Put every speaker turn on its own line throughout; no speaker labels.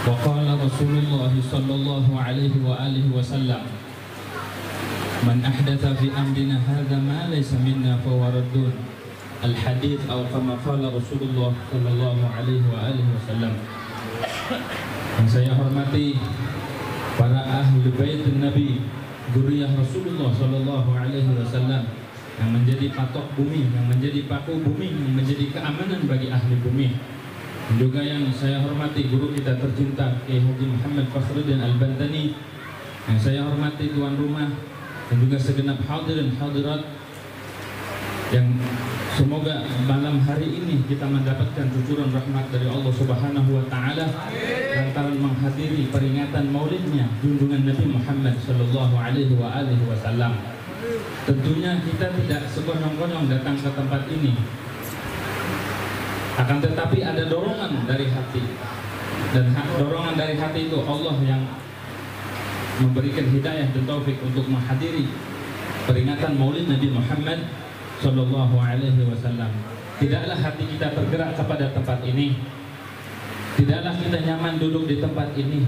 وقال رسول الله صلى الله عليه وآله وسلم من أحدث في أمرنا هذا ما ليس منا فهو رد الحديث أو كما قال رسول الله صلى الله عليه وآله وسلم. Yang saya hormati para ahli bait Nabi, dzurriyyah Rasulullah sallallahu alaihi wasallam, yang menjadi patok bumi, yang menjadi paku bumi, yang menjadi keamanan bagi ahli bumi. Dan juga yang saya hormati guru kita tercinta Kiai Haji Muhammad Fakhruddin Al-Bantani, yang saya hormati tuan rumah dan juga segenap hadirin hadirat, yang semoga malam hari ini kita mendapatkan cucuran rahmat dari Allah Subhanahu wa taala lantaran menghadiri peringatan maulidnya junjungan Nabi Muhammad sallallahu alaihi wasallam. Tentunya kita tidak sekonyong-konyong datang ke tempat ini, akan tetapi ada dorongan dari hati, dan dorongan dari hati itu Allah yang memberikan hidayah dan taufik untuk menghadiri peringatan maulid Nabi Muhammad sallallahu alaihi wasallam. Tidaklah hati kita tergerak kepada tempat ini, tidaklah kita nyaman duduk di tempat ini,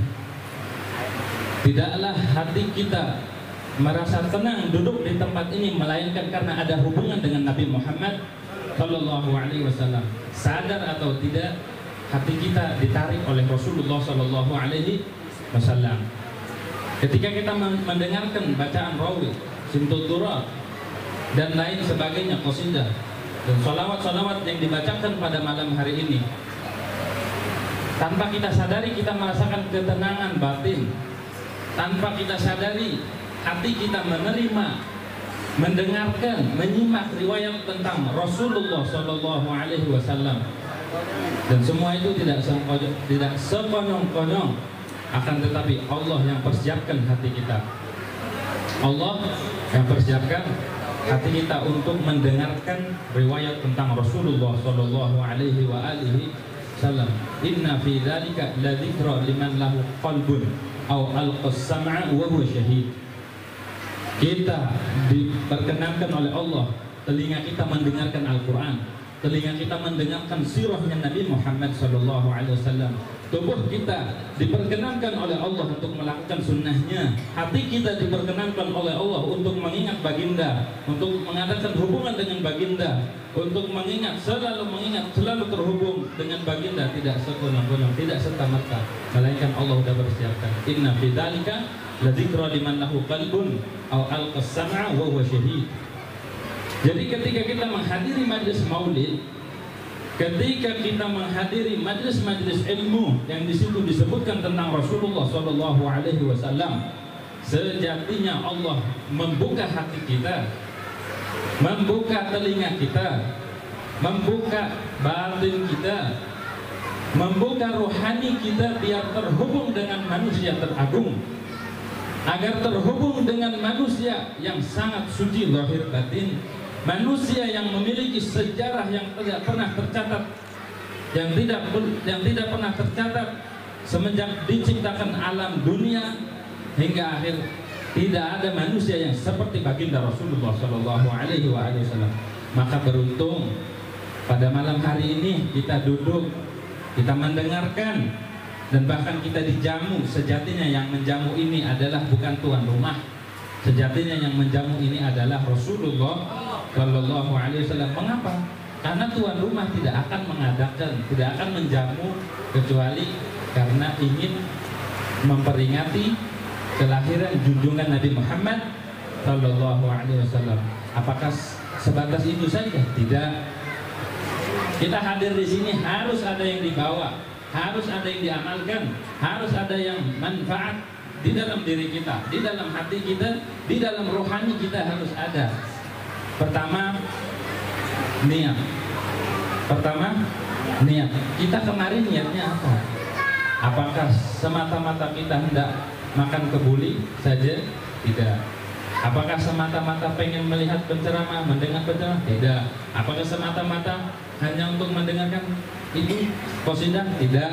tidaklah hati kita merasa tenang duduk di tempat ini, melainkan karena ada hubungan dengan Nabi Muhammad sallallahu alaihi wasallam. Sadar atau tidak, hati kita ditarik oleh Rasulullah sallallahu alaihi wasallam. Ketika kita mendengarkan bacaan rawi, simtud durat dan lain sebagainya, qasidah dan salawat-salawat yang dibacakan pada malam hari ini, tanpa kita sadari kita merasakan ketenangan batin, tanpa kita sadari hati kita menerima, mendengarkan, menyimak riwayat tentang Rasulullah Sallallahu Alaihi Wasallam, dan semua itu tidak sekonyong-konyong, akan tetapi Allah yang persiapkan hati kita. Allah yang persiapkan hati kita untuk mendengarkan riwayat tentang Rasulullah Sallallahu Alaihi Wasallam. Inna fi dzalika la dzikra liman lahu qalbun aw alqas sam'a wa huwa syahid. Kita diperkenankan oleh Allah, telinga kita mendengarkan Al-Quran, telinga kita mendengarkan sirahnya Nabi Muhammad SAW. Tubuh kita diperkenankan oleh Allah untuk melakukan sunnahnya. Hati kita diperkenankan oleh Allah untuk mengingat baginda, untuk mengadakan hubungan dengan baginda, untuk mengingat, selalu terhubung dengan baginda, tidak sekonyong-konyong, tidak serta-merta, melainkan Allah sudah bersiapkan. Inna fi dzalika la dzikra liman lahu qalbun aw alqas sam'a wa huwa syahid. Jadi ketika kita menghadiri majlis maulid, ketika kita menghadiri majlis-majlis ilmu yang di situ disebutkan tentang Rasulullah sallallahu alaihi wasallam, sejatinya Allah membuka hati kita, membuka telinga kita, membuka batin kita, membuka rohani kita biar terhubung dengan manusia teragung, agar terhubung dengan manusia yang sangat suci lahir batin, manusia yang memiliki sejarah yang tidak pernah tercatat, yang tidak pernah tercatat semenjak diciptakan alam dunia hingga akhir. Tidak ada manusia yang seperti baginda Rasulullah Shallallahu Alaihi Wasallam. Maka beruntung pada malam hari ini kita duduk, kita mendengarkan, dan bahkan kita dijamu. Sejatinya yang menjamu ini adalah bukan tuan rumah, sejatinya yang menjamu ini adalah Rasulullah Shallallahu Alaihi Wasallam. Mengapa? Karena tuan rumah tidak akan mengadakan, tidak akan menjamu kecuali karena ingin memperingati kelahiran junjungan Nabi Muhammad Shallallahu Alaihi Wasallam. Apakah sebatas itu saja? Tidak. Kita hadir di sini harus ada yang dibawa, harus ada yang diamalkan, harus ada yang manfaat di dalam diri kita, di dalam hati kita, di dalam rohani kita harus ada. Pertama, niat. Niat. Kita kemarin niatnya apa? Apakah semata-mata kita hendak makan kebuli saja? Tidak. Apakah semata-mata pengen melihat penceramah, mendengar penceramah? Tidak. Apakah semata-mata hanya untuk mendengarkan itu qasidah? Tidak.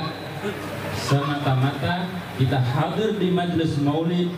Semata-mata kita hadir di majelis maulid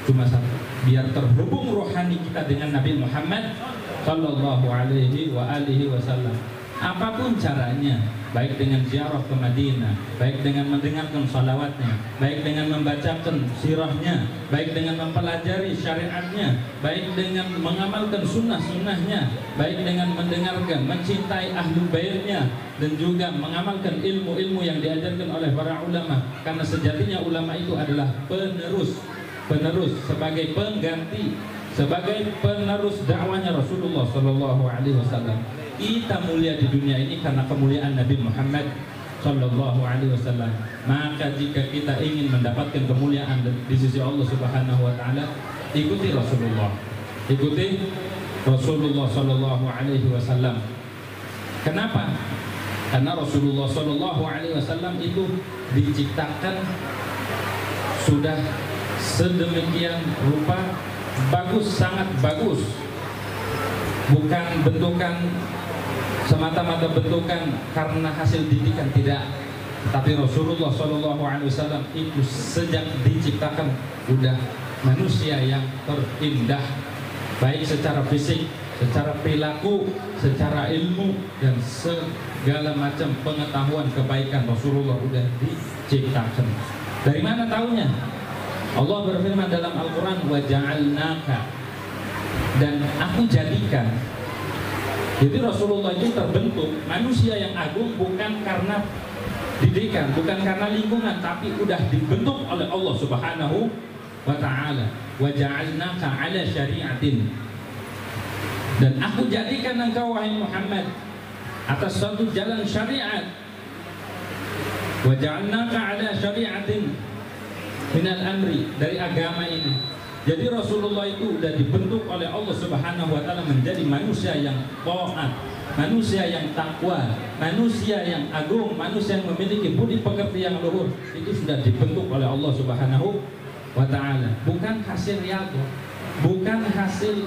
cuma satu, biar terhubung rohani kita dengan Nabi Muhammad Sallallahu Alaihi Wasallam. apapun caranya, baik dengan ziarah ke Madinah, baik dengan mendengarkan salawatnya, baik dengan membacakan sirahnya, baik dengan mempelajari syariatnya, baik dengan mengamalkan sunnah-sunnahnya, baik dengan mendengarkan, mencintai ahlul baitnya, dan juga mengamalkan ilmu-ilmu yang diajarkan oleh para ulama, karena sejatinya ulama itu adalah penerus sebagai pengganti, sebagai penerus dakwanya Rasulullah Shallallahu Alaihi Wasallam. Kita mulia di dunia ini karena kemuliaan Nabi Muhammad Shallallahu Alaihi Wasallam. Maka jika kita ingin mendapatkan kemuliaan di sisi Allah Subhanahu Wa Taala, ikuti Rasulullah, ikuti Rasulullah Shallallahu Alaihi Wasallam. Kenapa? Karena Rasulullah Shallallahu Alaihi Wasallam itu diciptakan sudah sedemikian rupa bagus, sangat bagus. Bukan bentukan semata-mata bentukan karena hasil didikan, tidak. Tapi Rasulullah SAW itu sejak diciptakan udah manusia yang terindah, baik secara fisik, secara perilaku, secara ilmu, dan segala macam pengetahuan kebaikan Rasulullah udah diciptakan. Dari mana taunya? Allah berfirman dalam Al-Quran, wa ja'alnaka, dan aku jadikan. Jadi Rasulullah itu terbentuk manusia yang agung bukan karena didikan, bukan karena lingkungan, tapi udah dibentuk oleh Allah Subhanahu wa Ta'ala. Wa ja'alnaka ala syari'atin, dan aku jadikan engkau wahai Muhammad atas suatu jalan syariat. Wa ja'alnaka ala syari'atin minal amri, dari agama ini. Jadi Rasulullah itu sudah dibentuk oleh Allah Subhanahu wa Ta'ala menjadi manusia yang taat, manusia yang takwa, manusia yang agung, manusia yang memiliki budi pekerti yang luhur. Itu sudah dibentuk oleh Allah Subhanahu wa Ta'ala. Bukan hasil riadah, bukan hasil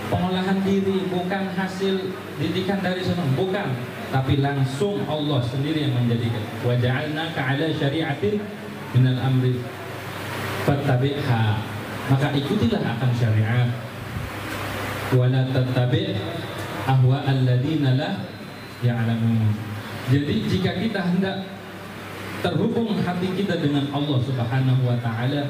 pengolahan diri, bukan hasil didikan dari sana, bukan, tapi langsung Allah sendiri yang menjadikan. Wa ja'alnaka ala syari'atin minal amri fattabi'ha, maka ikutilah akan syariat. Wala tattabi' ahwa alladina la ya'lamun. Jadi jika kita hendak terhubung hati kita dengan Allah Subhanahu wa Ta'ala,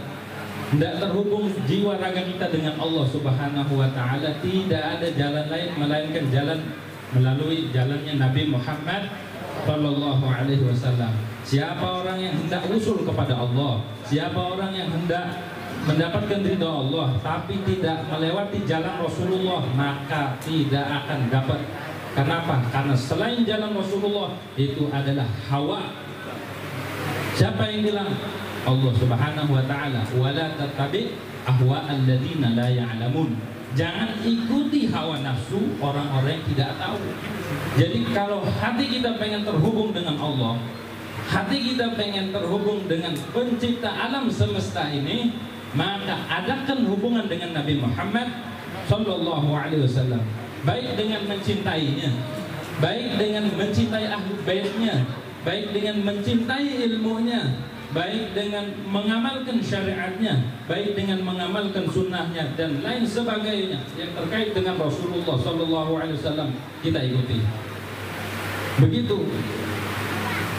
hendak terhubung jiwa raga kita dengan Allah Subhanahu wa Ta'ala, tidak ada jalan lain melainkan jalan melalui jalannya Nabi Muhammad Sallallahu Alaihi Wasallam. Siapa orang yang hendak usul kepada Allah, siapa orang yang hendak mendapatkan ridha Allah tapi tidak melewati jalan Rasulullah, maka tidak akan dapat. Kenapa? Karena selain jalan Rasulullah itu adalah hawa. Siapa yang bilang? Allah Subhanahu wa Ta'ala, wala tattabi' ahwa alladziina la ya'lamun. Jangan ikuti hawa nafsu orang-orang yang tidak tahu. Jadi kalau hati kita pengen terhubung dengan Allah, hati kita pengen terhubung dengan pencipta alam semesta ini, maka adakan hubungan dengan Nabi Muhammad Sallallahu Alaihi Wasallam, baik dengan mencintainya, baik dengan mencintai ahli baitnya, baik dengan mencintai ilmunya, baik dengan mengamalkan syariatnya, baik dengan mengamalkan sunnahnya, dan lain sebagainya yang terkait dengan Rasulullah Sallallahu Alaihi Wasallam kita ikuti. Begitu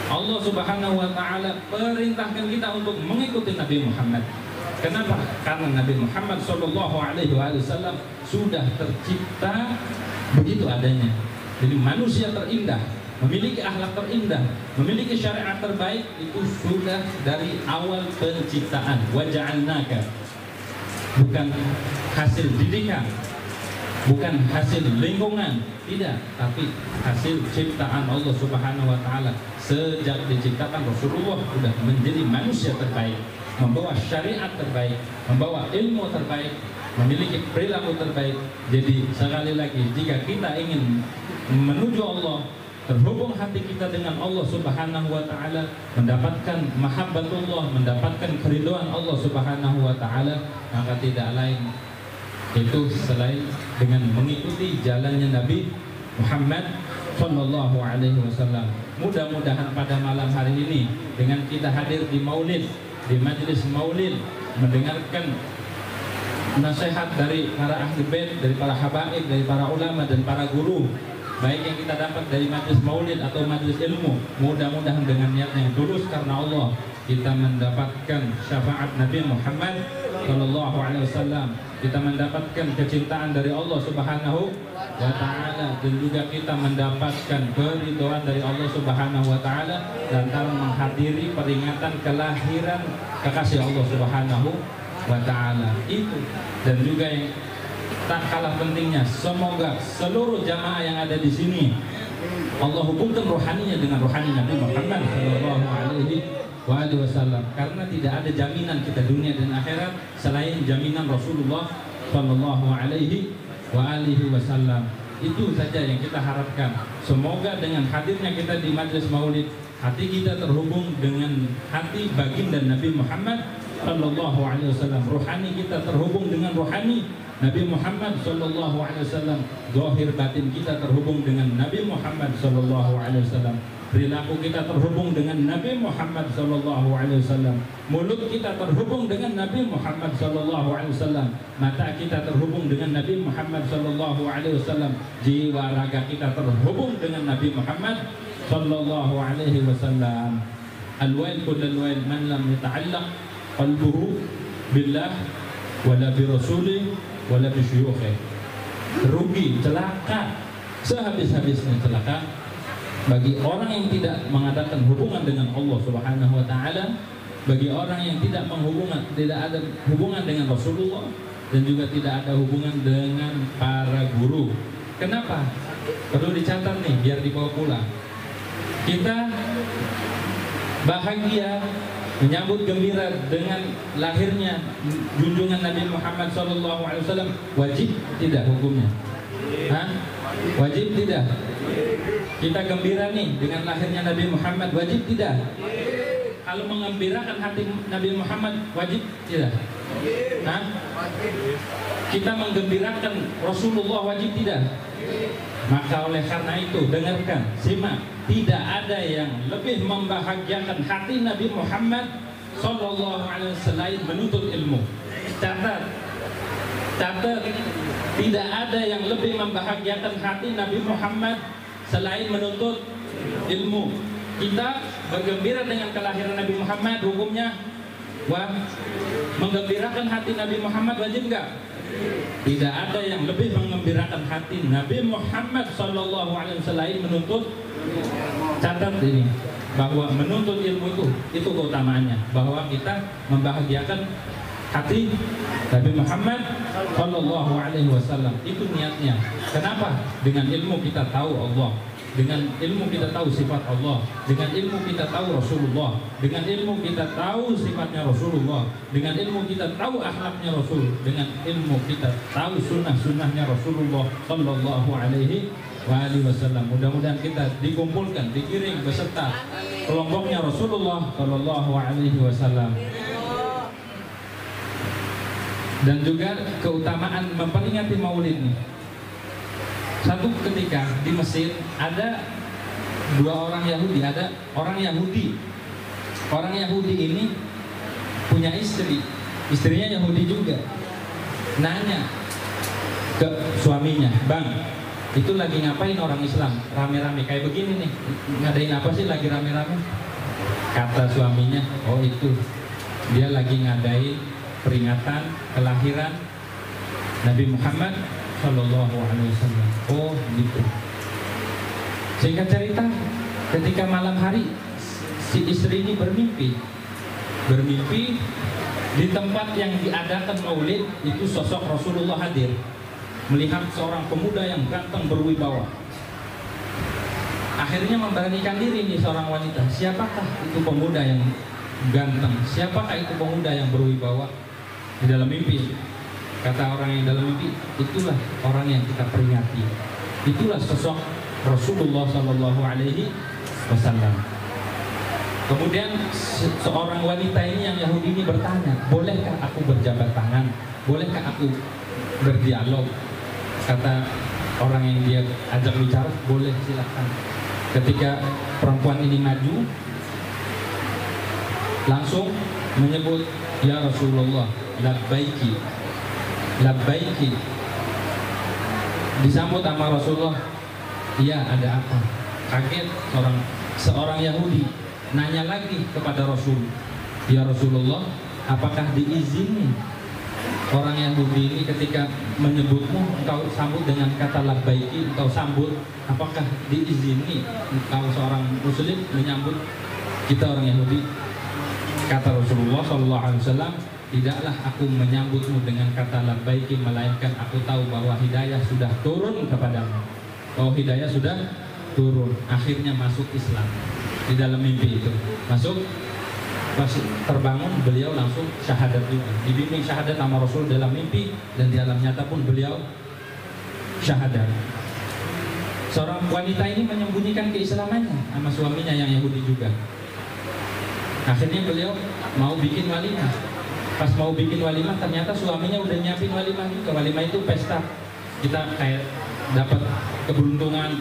Allah Subhanahu Wa Ta'ala perintahkan kita untuk mengikuti Nabi Muhammad. Kenapa? Karena Nabi Muhammad Sallallahu Alaihi Wasallam sudah tercipta begitu adanya. Jadi manusia terindah, memiliki akhlak terindah, memiliki syariat terbaik, itu sudah dari awal penciptaan. Wa ja'alnaka, bukan hasil didikan, bukan hasil lingkungan, tidak, tapi hasil ciptaan Allah Subhanahu wa Ta'ala. Sejak diciptakan Rasulullah sudah menjadi manusia terbaik, membawa syariat terbaik, membawa ilmu terbaik, memiliki perilaku terbaik. Jadi sekali lagi, jika kita ingin menuju Allah, terhubung hati kita dengan Allah Subhanahu wa Ta'ala, mendapatkan mahabbatullah, mendapatkan keridhaan Allah Subhanahu wa Ta'ala, maka tidak lain itu selain dengan mengikuti jalannya Nabi Muhammad Sallallahu Alaihi Wasallam. Mudah-mudahan pada malam hari ini dengan kita hadir di maulid, di majelis maulid, mendengarkan nasihat dari para ahli bait, dari para habaib, dari para ulama dan para guru, baik yang kita dapat dari majelis maulid atau majelis ilmu, mudah-mudahan dengan niat yang tulus karena Allah kita mendapatkan syafaat Nabi Muhammad Sallallahu Alaihi Wasallam, kita mendapatkan kecintaan dari Allah Subhanahu wa Ta'ala, dan juga kita mendapatkan keridhaan dari Allah Subhanahu wa Ta'ala lantaran menghadiri peringatan kelahiran kekasih Allah Subhanahu wa Ta'ala itu. Dan juga yang tak kalah pentingnya, semoga seluruh jamaah yang ada di sini Allah hubungkan rohaninya dengan rohani Nabi Muhammad Sallallahu Alaihi Wasallam, karena tidak ada jaminan kita dunia dan akhirat selain jaminan Rasulullah Sallallahu Alaihi Wasallam. Itu saja yang kita harapkan. Semoga dengan hadirnya kita di majelis maulid, hati kita terhubung dengan hati baginda Nabi Muhammad Sallallahu Alaihi Wasallam, rohani kita terhubung dengan rohani Nabi Muhammad Sallallahu Alaihi Wasallam, zahir batin kita terhubung dengan Nabi Muhammad Sallallahu Alaihi Wasallam, perilaku kita terhubung dengan Nabi Muhammad Sallallahu Alaihi Wasallam, mulut kita terhubung dengan Nabi Muhammad Sallallahu Alaihi Wasallam, mata kita terhubung dengan Nabi Muhammad Sallallahu Alaihi Wasallam, jiwa raga kita terhubung dengan Nabi Muhammad Sallallahu Alaihi Wasallam. Al-wail kullal wail man lam yata'allaq qalbuhu billah wala bi rasulih wala bi syuyukh. Rugi, celaka, sehabis-habisnya celaka bagi orang yang tidak mengadakan hubungan dengan Allah Subhanahu wa Ta'ala, bagi orang yang tidak ada hubungan dengan Rasulullah, dan juga tidak ada hubungan dengan para guru. Kenapa? Perlu dicatat nih biar dibawa pulang. Kita bahagia menyambut gembira dengan lahirnya junjungan Nabi Muhammad SAW. Wajib tidak hukumnya? Hah? Wajib tidak? Kita gembira nih dengan lahirnya Nabi Muhammad, wajib tidak? Kalau mengembirakan hati Nabi Muhammad, wajib tidak? Hah? Kita menggembirakan Rasulullah, wajib tidak? Maka oleh karena itu, dengarkan, simak, tidak ada yang lebih membahagiakan hati Nabi Muhammad Sallallahu Alaihi Wasallam selain menuntut ilmu. Catat, tidak ada yang lebih membahagiakan hati Nabi Muhammad selain menuntut ilmu. Kita bergembira dengan kelahiran Nabi Muhammad, hukumnya menggembirakan hati Nabi Muhammad wajib enggak? Tidak ada yang lebih mengembirakan hati Nabi Muhammad Sallallahu Alaihi Wasallam selain menuntut. Catat ini, bahwa menuntut ilmu itu keutamaannya, bahwa kita membahagiakan hati Nabi Muhammad Sallallahu Alaihi Wasallam, itu niatnya. Kenapa? Dengan ilmu kita tahu Allah, dengan ilmu kita tahu sifat Allah, dengan ilmu kita tahu Rasulullah, dengan ilmu kita tahu sifatnya Rasulullah, dengan ilmu kita tahu akhlaknya Rasul, dengan ilmu kita tahu sunnah-sunnahnya Rasulullah Sallallahu Alaihi Wasallam. Mudah-mudahan kita dikumpulkan, dikirim beserta kelompoknya Rasulullah Sallallahu Alaihi Wasallam. Dan juga keutamaan memperingati maulid ini. Satu ketika di Mesir ada dua orang Yahudi, ada orang Yahudi. Orang Yahudi ini punya istri, istrinya Yahudi juga. Nanya ke suaminya, "Bang, itu lagi ngapain orang Islam rame-rame kayak begini nih? Ngadain apa sih lagi rame-rame?" Kata suaminya, "Oh itu, dia lagi ngadain peringatan kelahiran Nabi Muhammad Sallallahu Alaihi Wasallam." Oh gitu. Singkat cerita, ketika malam hari si istri ini bermimpi di tempat yang diadakan maulid itu sosok Rasulullah hadir, melihat seorang pemuda yang ganteng berwibawa. Akhirnya memberanikan diri nih seorang wanita, siapakah itu pemuda yang ganteng, siapakah itu pemuda yang berwibawa? Di dalam mimpi, kata orang yang dalam mimpi, itulah orang yang kita peringati, itulah sosok Rasulullah Sallallahu Alaihi Wasallam. Kemudian seorang wanita ini yang Yahudi ini bertanya, bolehkah aku berjabat tangan, bolehkah aku berdialog? Kata orang yang dia ajak bicara, boleh, silakan. Ketika perempuan ini maju, langsung menyebut, "Ya Rasulullah, labbaiki, labbaiki." Disambut sama Rasulullah, Iya, ada apa? Kaget seorang Yahudi nanya lagi kepada Rasul, ya Rasulullah, apakah diizini orang Yahudi ini ketika menyebutmu engkau sambut dengan kata labbaiki, engkau sambut, apakah diizini engkau seorang muslim menyambut kita orang Yahudi? Kata Rasulullah SAW, tidaklah aku menyambutmu dengan kata labbaiki, melainkan aku tahu bahwa hidayah sudah turun kepadamu, bahwa hidayah sudah turun. Akhirnya masuk Islam di dalam mimpi itu, masuk. Pas terbangun beliau langsung syahadat juga, dibimbing syahadat sama Rasul dalam mimpi, dan di alam nyata pun beliau syahadat. Seorang wanita ini menyembunyikan keislamannya sama suaminya yang Yahudi juga. Akhirnya beliau mau bikin walimah. Pas mau bikin walimah, ternyata suaminya udah nyiapin walimah juga. Walimah itu pesta, kita kayak dapat keberuntungan,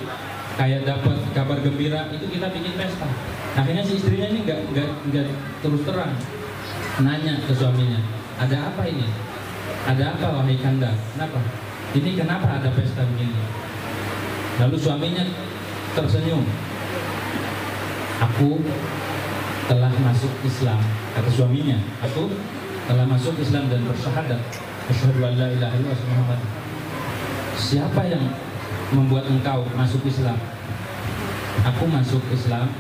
kayak dapat kabar gembira, itu kita bikin pesta. Akhirnya si istrinya ini nggak terus terang nanya ke suaminya, ada apa ini? Ada apa wahai kanda? Kenapa? Ini kenapa ada pesta begini? Lalu suaminya tersenyum. Aku telah masuk Islam, kata suaminya. Aku telah masuk Islam dan bersyahadat, asyhadu an la ilaha illallah Muhammad. Siapa yang membuat engkau masuk Islam? Aku masuk Islam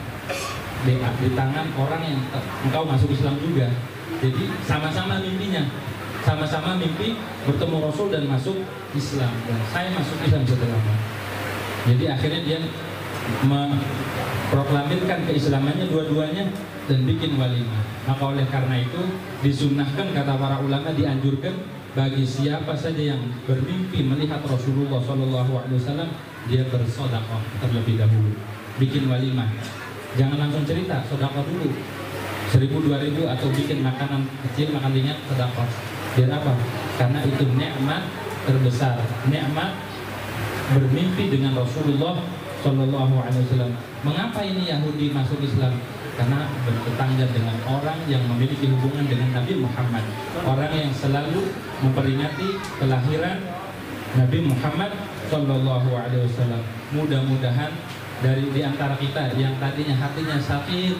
di tangan orang yang engkau masuk Islam juga. Jadi sama-sama mimpinya, sama-sama mimpi bertemu Rasul dan masuk Islam, dan saya masuk Islam setelahnya. Jadi akhirnya dia memproklamirkan keislamannya dua-duanya dan bikin walimah. Maka oleh karena itu disunnahkan, kata para ulama, dianjurkan bagi siapa saja yang bermimpi melihat Rasulullah SAW, dia bersedekah terlebih dahulu, bikin walimah. Jangan langsung cerita, sedekah dulu 1.000, 2.000, atau bikin makanan kecil, makan ringan, sedekah. Biar apa? Karena itu nikmat terbesar, nikmat bermimpi dengan Rasulullah SAW. Mengapa ini Yahudi masuk Islam? Karena bertetangga dengan orang yang memiliki hubungan dengan Nabi Muhammad, orang yang selalu memperingati kelahiran Nabi Muhammad SAW. Mudah-mudahan di antara kita yang tadinya hatinya sakit,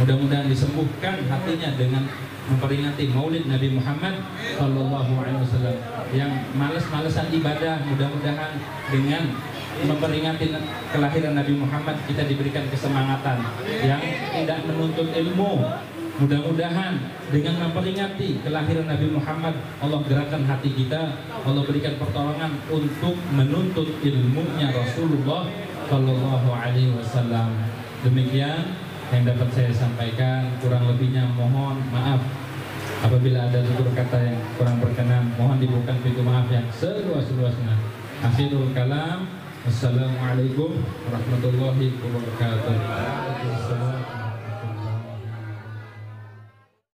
mudah-mudahan disembuhkan hatinya dengan memperingati Maulid Nabi Muhammad SAW. Yang malas-malesan ibadah, mudah-mudahan dengan memperingati kelahiran Nabi Muhammad kita diberikan kesemangatan. Yang tidak menuntut ilmu, mudah-mudahan dengan memperingati kelahiran Nabi Muhammad, Allah gerakkan hati kita, Allah berikan pertolongan untuk menuntut ilmunya Rasulullah Sallallahu Alaihi Wasallam. Demikian yang dapat saya sampaikan, kurang lebihnya mohon maaf apabila ada tutur kata yang kurang berkenan, mohon dibuka pintu maaf yang seluas-luasnya. Akhirul kalam, wassalamualaikum warahmatullahi wabarakatuh.